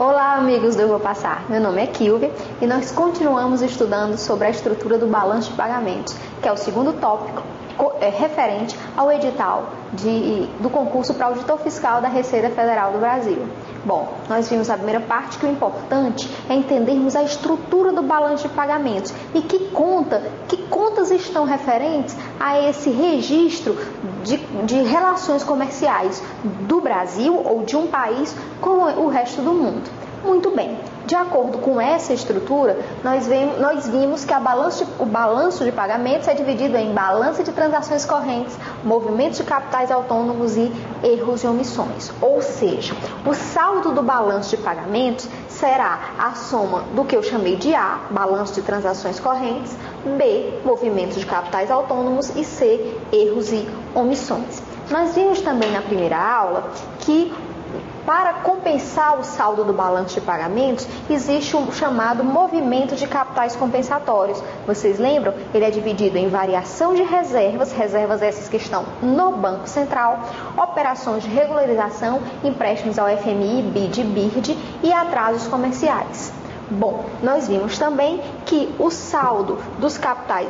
Olá, amigos do Eu Vou Passar. Meu nome é Kilvia e nós continuamos estudando sobre a estrutura do balanço de pagamentos, que é o segundo tópico referente ao edital do concurso para auditor fiscal da Receita Federal do Brasil. Bom, nós vimos na primeira parte que o importante é entendermos a estrutura do balanço de pagamentos e que contas estão referentes a esse registro de relações comerciais do Brasil ou de um país com o resto do mundo. Muito bem, de acordo com essa estrutura, nós vimos que o balanço de pagamentos é dividido em balança de transações correntes, movimentos de capitais autônomos e erros e omissões. Ou seja, o saldo do balanço de pagamentos será a soma do que eu chamei de A, balanço de transações correntes, B, movimentos de capitais autônomos e C, erros e omissões. Nós vimos também na primeira aula que para compensar o saldo do balanço de pagamentos, existe um chamado movimento de capitais compensatórios. Vocês lembram? Ele é dividido em variação de reservas essas que estão no Banco Central, operações de regularização, empréstimos ao FMI, BID, BIRD e atrasos comerciais. Bom, nós vimos também que o saldo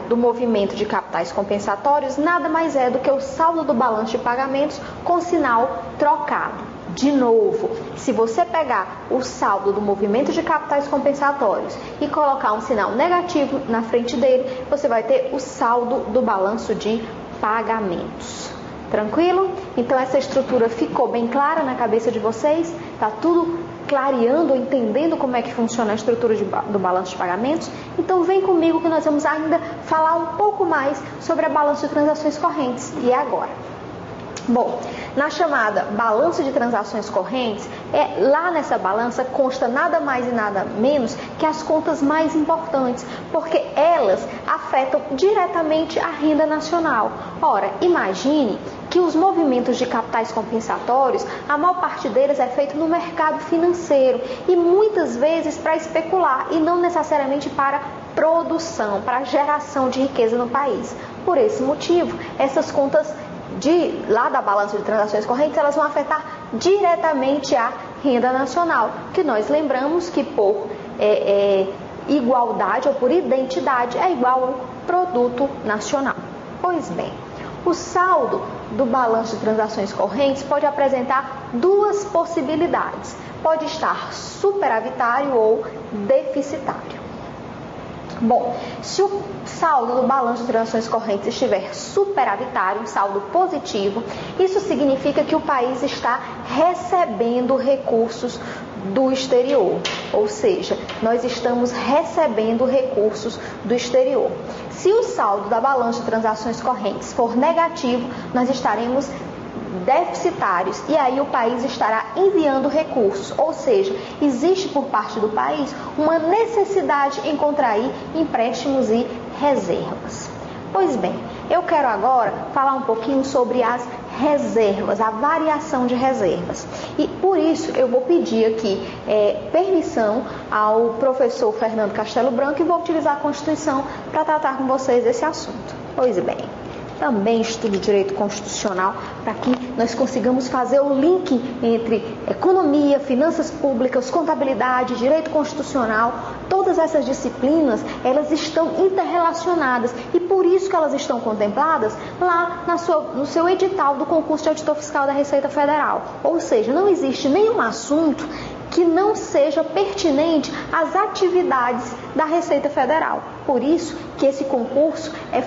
do movimento de capitais compensatórios nada mais é do que o saldo do balanço de pagamentos com sinal trocado. De novo, se você pegar o saldo do movimento de capitais compensatórios e colocar um sinal negativo na frente dele, você vai ter o saldo do balanço de pagamentos. Tranquilo? Então essa estrutura ficou bem clara na cabeça de vocês? Tá tudo clareando, entendendo como é que funciona a estrutura do balanço de pagamentos? Então vem comigo que nós vamos ainda falar um pouco mais sobre a balança de transações correntes. E é agora. Bom, na chamada balança de transações correntes, lá nessa balança consta nada mais e nada menos que as contas mais importantes, porque elas afetam diretamente a renda nacional. Ora, imagine que os movimentos de capitais compensatórios, a maior parte deles é feito no mercado financeiro e muitas vezes para especular e não necessariamente para produção, para geração de riqueza no país. Por esse motivo, essas contas lá da balança de transações correntes, elas vão afetar diretamente a renda nacional, que nós lembramos que por igualdade ou por identidade é igual ao produto nacional. Pois bem, o saldo do balanço de transações correntes pode apresentar duas possibilidades. Pode estar superavitário ou deficitário. Bom, se o saldo do balanço de transações correntes estiver superavitário, um saldo positivo, isso significa que o país está recebendo recursos do exterior, ou seja, nós estamos recebendo recursos do exterior. Se o saldo da balança de transações correntes for negativo, nós estaremos deficitários e aí o país estará enviando recursos, ou seja, existe por parte do país uma necessidade em contrair empréstimos e reservas. Pois bem, eu quero agora falar um pouquinho sobre as reservas, a variação de reservas. E por isso eu vou pedir aqui permissão ao professor Fernando Castelo Branco e vou utilizar a Constituição para tratar com vocês desse assunto. Pois bem, também estudo direito constitucional para que nós consigamos fazer o link entre economia, finanças públicas, contabilidade, direito constitucional. Todas essas disciplinas, elas estão interrelacionadas e por isso que elas estão contempladas lá no seu edital do concurso de auditor fiscal da Receita Federal. Ou seja, não existe nenhum assunto que não seja pertinente às atividades da Receita Federal. Por isso que esse concurso é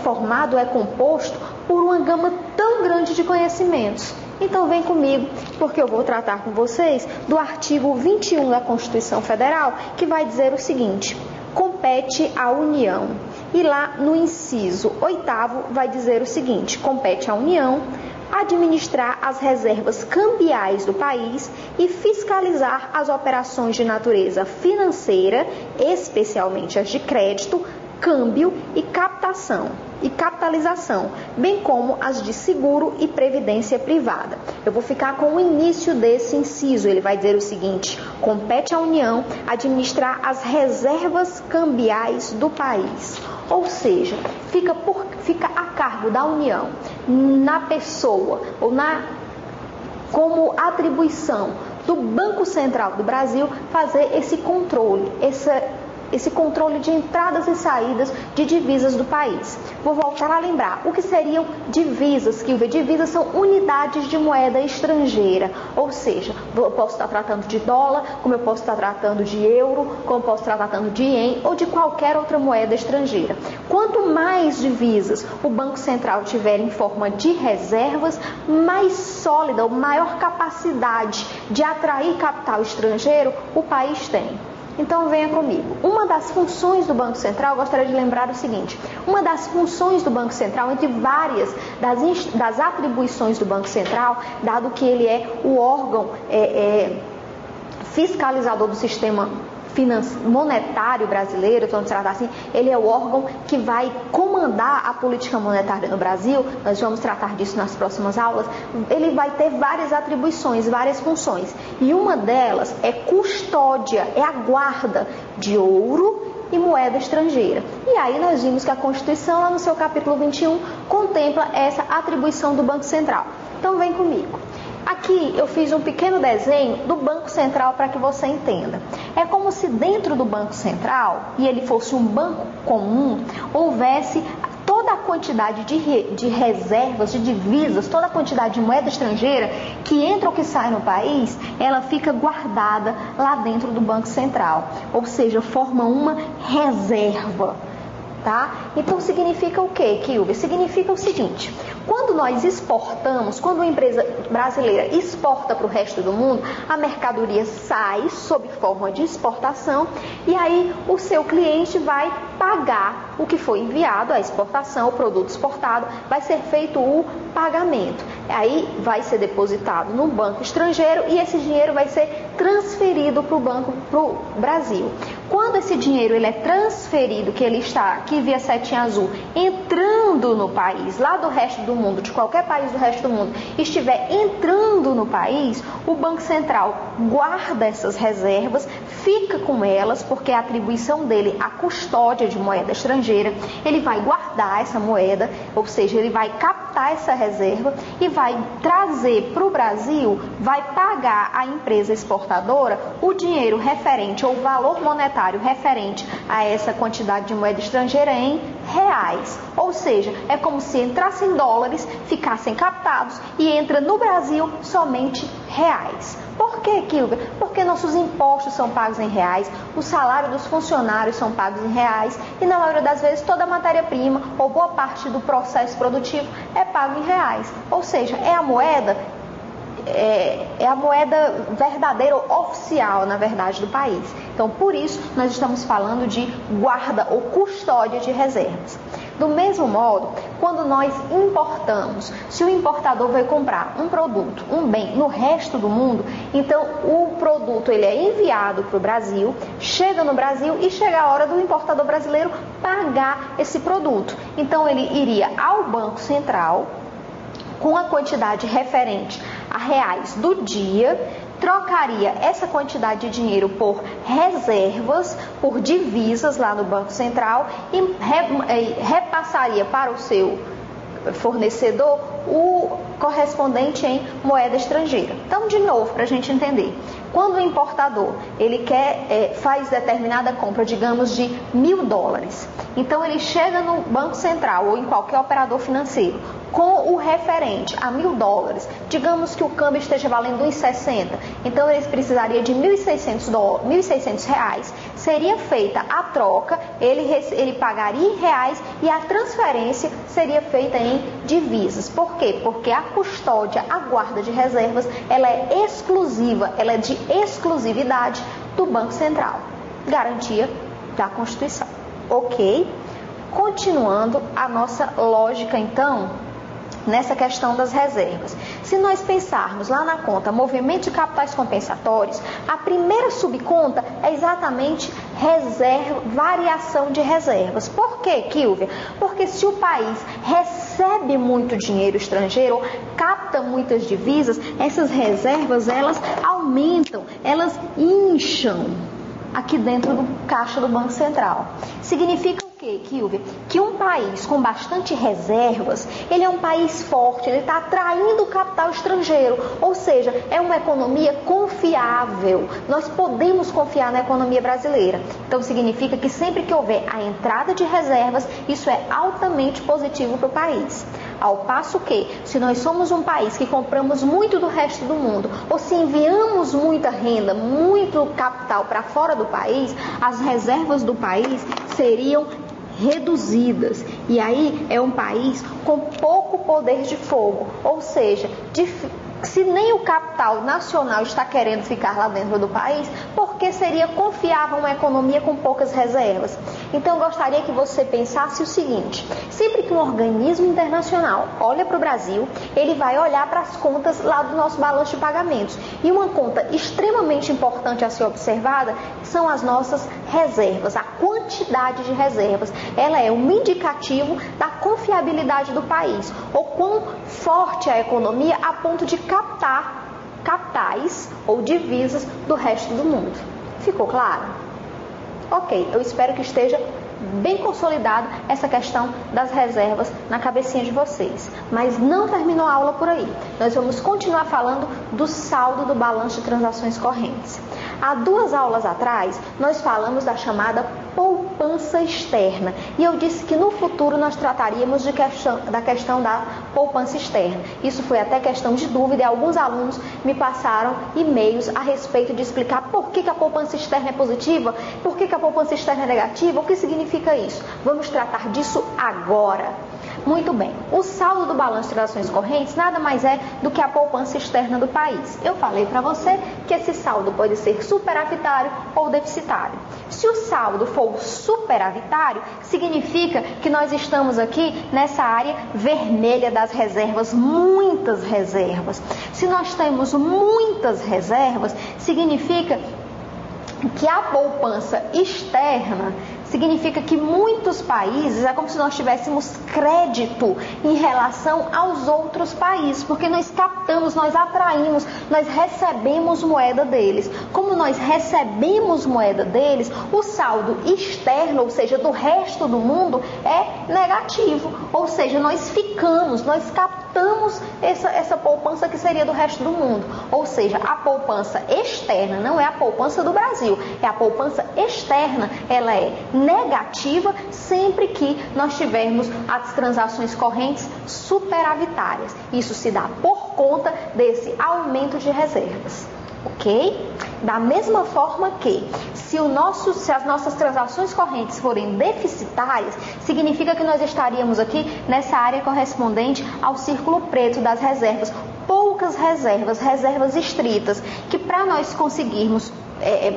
composto por uma gama tão grande de conhecimentos. Então vem comigo, porque eu vou tratar com vocês do artigo 21 da Constituição Federal, que vai dizer o seguinte: compete à União. E lá no inciso 8º vai dizer o seguinte: compete à União administrar as reservas cambiais do país e fiscalizar as operações de natureza financeira, especialmente as de crédito, câmbio e capitalização, bem como as de seguro e previdência privada. Eu vou ficar com o início desse inciso. Ele vai dizer o seguinte: compete à União administrar as reservas cambiais do país. Ou seja, fica a cargo da União, na pessoa ou como atribuição do Banco Central do Brasil fazer esse controle, esse controle de entradas e saídas de divisas do país. Vou voltar a lembrar, o que seriam divisas, Kilvia? Divisas são unidades de moeda estrangeira, ou seja, eu posso estar tratando de dólar, como eu posso estar tratando de euro, como eu posso estar tratando de ien ou de qualquer outra moeda estrangeira. Quanto mais divisas o Banco Central tiver em forma de reservas, mais sólida ou maior capacidade de atrair capital estrangeiro o país tem. Então venha comigo. Uma das funções do Banco Central, gostaria de lembrar o seguinte: uma das funções do Banco Central, entre várias das atribuições do Banco Central, dado que ele é o órgão fiscalizador do sistema monetário brasileiro, vamos tratar assim, ele é o órgão que vai comandar a política monetária no Brasil. Nós vamos tratar disso nas próximas aulas. Ele vai ter várias atribuições, várias funções, e uma delas é custódia, é a guarda de ouro e moeda estrangeira. E aí nós vimos que a Constituição, lá no seu capítulo 21, contempla essa atribuição do Banco Central. Então vem comigo. Aqui eu fiz um pequeno desenho do Banco Central para que você entenda. É como se dentro do Banco Central, e ele fosse um banco comum, houvesse toda a quantidade de reservas, de divisas, toda a quantidade de moeda estrangeira que entra ou que sai no país, ela fica guardada lá dentro do Banco Central. Ou seja, forma uma reserva. Tá? Então significa o quê, Kilvia? Significa o seguinte: quando nós exportamos, quando uma empresa brasileira exporta para o resto do mundo, a mercadoria sai sob forma de exportação e aí o seu cliente vai pagar o que foi enviado, a exportação, o produto exportado, vai ser feito o pagamento. Aí vai ser depositado no banco estrangeiro e esse dinheiro vai ser transferido para o Brasil. Quando esse dinheiro ele é transferido, que ele está aqui via setinha azul, entrando no país, lá do resto do mundo, de qualquer país do resto do mundo, estiver entrando no país, o Banco Central guarda essas reservas, fica com elas, porque é a atribuição dele a custódia de moeda estrangeira. Ele vai guardar essa moeda, ou seja, ele vai captar essa reserva e vai trazer para o Brasil, vai pagar à empresa exportadora o dinheiro referente, ou o valor monetário referente a essa quantidade de moeda estrangeira em reais. Ou seja, é como se entrassem dólares, ficassem captados e entra no Brasil somente reais. Por que, Kilvia? Porque nossos impostos são pagos em reais, o salário dos funcionários são pagos em reais e na maioria das vezes toda a matéria-prima ou boa parte do processo produtivo é pago em reais. Ou seja, é a moeda verdadeira, oficial, na verdade, do país. Então, por isso, nós estamos falando de guarda ou custódia de reservas. Do mesmo modo, quando nós importamos, se o importador vai comprar um produto, um bem no resto do mundo, então o produto ele é enviado para o Brasil, chega no Brasil e chega a hora do importador brasileiro pagar esse produto. Então, ele iria ao Banco Central com a quantidade referente a reais do dia, trocaria essa quantidade de dinheiro por reservas, por divisas lá no Banco Central e repassaria para o seu fornecedor o correspondente em moeda estrangeira. Então, de novo, para a gente entender, quando o importador ele faz determinada compra, digamos, de $1.000, então ele chega no Banco Central ou em qualquer operador financeiro com o referente a $1.000, digamos que o câmbio esteja valendo 1,60, então ele precisaria de R$1.600, seria feita a troca, ele pagaria em reais e a transferência seria feita em divisas. Por quê? Porque a custódia, a guarda de reservas, ela é exclusiva, ela é de exclusividade do Banco Central, garantia da Constituição. Ok? Continuando a nossa lógica, então, nessa questão das reservas. Se nós pensarmos lá na conta movimento de capitais compensatórios, a primeira subconta é exatamente variação de reservas. Por quê, Kilvia? Porque se o país recebe muito dinheiro estrangeiro, capta muitas divisas, essas reservas elas aumentam, elas incham aqui dentro do caixa do Banco Central. Significa o quê? quê, Kilvia? Que um país com bastante reservas, ele é um país forte, ele está atraindo capital estrangeiro, ou seja, é uma economia confiável. Nós podemos confiar na economia brasileira. Então significa que sempre que houver a entrada de reservas, isso é altamente positivo para o país. Ao passo que, se nós somos um país que compramos muito do resto do mundo, ou se enviamos muita renda, muito capital para fora do país, as reservas do país seriam reduzidas. E aí é um país com pouco poder de fogo, ou seja, se nem o capital nacional está querendo ficar lá dentro do país, por que seria confiável uma economia com poucas reservas? Então eu gostaria que você pensasse o seguinte: sempre que um organismo internacional olha para o Brasil, ele vai olhar para as contas lá do nosso balanço de pagamentos. E uma conta extremamente importante a ser observada são as nossas reservas, a quantidade de reservas. Ela é um indicativo da confiabilidade do país, ou quão forte é a economia a ponto de captar capitais ou divisas do resto do mundo. Ficou claro? Ok, eu espero que esteja bem consolidado essa questão das reservas na cabecinha de vocês. Mas não terminou a aula por aí. Nós vamos continuar falando do saldo do balanço de transações correntes. Há 2 aulas atrás, nós falamos da chamada poupança externa. E eu disse que no futuro nós trataríamos da questão da poupança externa. Isso foi até questão de dúvida e alguns alunos me passaram e-mails a respeito de explicar por que a poupança externa é positiva, por que a poupança externa é negativa, o que significa isso. Vamos tratar disso agora. Muito bem, o saldo do balanço de transações correntes nada mais é do que a poupança externa do país. Eu falei para você que esse saldo pode ser superavitário ou deficitário. Se o saldo for superavitário, significa que nós estamos aqui nessa área vermelha das reservas, muitas reservas. Se nós temos muitas reservas, significa que a poupança externa significa que muitos países, é como se nós tivéssemos crédito em relação aos outros países, porque nós captamos, nós atraímos, nós recebemos moeda deles. Como nós recebemos moeda deles, o saldo externo, ou seja, do resto do mundo, é negativo. Ou seja, nós captamos essa poupança que seria do resto do mundo. Ou seja, a poupança externa não é a poupança do Brasil, é a poupança externa, ela é negativa sempre que nós tivermos as transações correntes superavitárias. Isso se dá por conta desse aumento de reservas. Ok? Da mesma forma que se as nossas transações correntes forem deficitárias, significa que nós estaríamos aqui nessa área correspondente ao círculo preto das reservas. Poucas reservas, reservas estritas, que para nós conseguirmos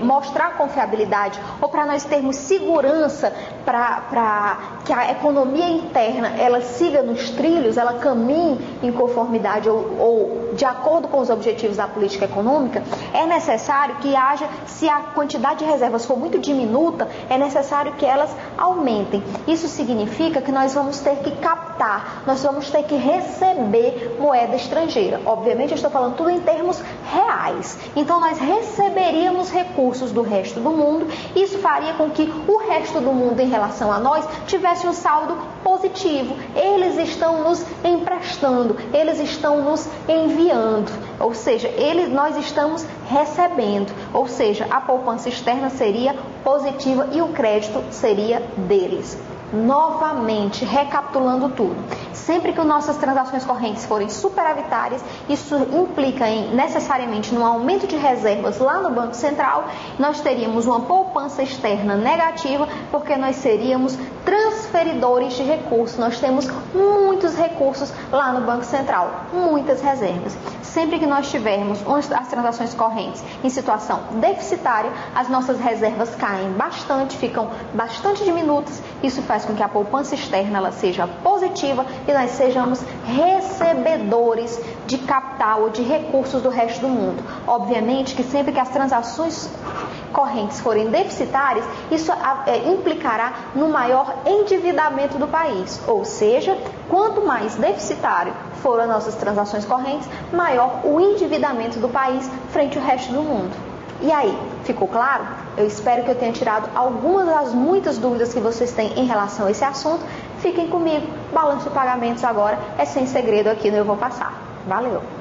mostrar confiabilidade ou para nós termos segurança para que a economia interna ela siga nos trilhos, ela caminhe em conformidade ou de acordo com os objetivos da política econômica, é necessário que haja, se a quantidade de reservas for muito diminuta, é necessário que elas aumentem. Isso significa que nós vamos ter que captar, nós vamos ter que receber moeda estrangeira. Obviamente eu estou falando tudo em termos reais. Então nós receberíamos recursos do resto do mundo, isso faria com que o resto do mundo em relação a nós tivesse um saldo positivo. Eles estão nos emprestando, eles estão nos enviando, ou seja, nós estamos recebendo, ou seja, a poupança externa seria positiva e o crédito seria deles. Novamente, recapitulando tudo, sempre que nossas transações correntes forem superavitárias, isso implica necessariamente no aumento de reservas lá no Banco Central, nós teríamos uma poupança externa negativa, porque nós seríamos transferidores de recursos. Nós temos muitos recursos lá no Banco Central, muitas reservas. Sempre que nós tivermos as transações correntes em situação deficitária, as nossas reservas caem bastante, ficam bastante diminutas. Isso faz com que a poupança externa ela seja positiva e nós sejamos recebedores de capital ou de recursos do resto do mundo. Obviamente que sempre que as transações correntes forem deficitárias, isso implicará no maior endividamento do país. Ou seja, quanto mais deficitário forem as nossas transações correntes, maior o endividamento do país frente ao resto do mundo. E aí, ficou claro? Eu espero que eu tenha tirado algumas das muitas dúvidas que vocês têm em relação a esse assunto. Fiquem comigo, balanço de pagamentos agora é sem segredo aqui no Eu Vou Passar. Valeu!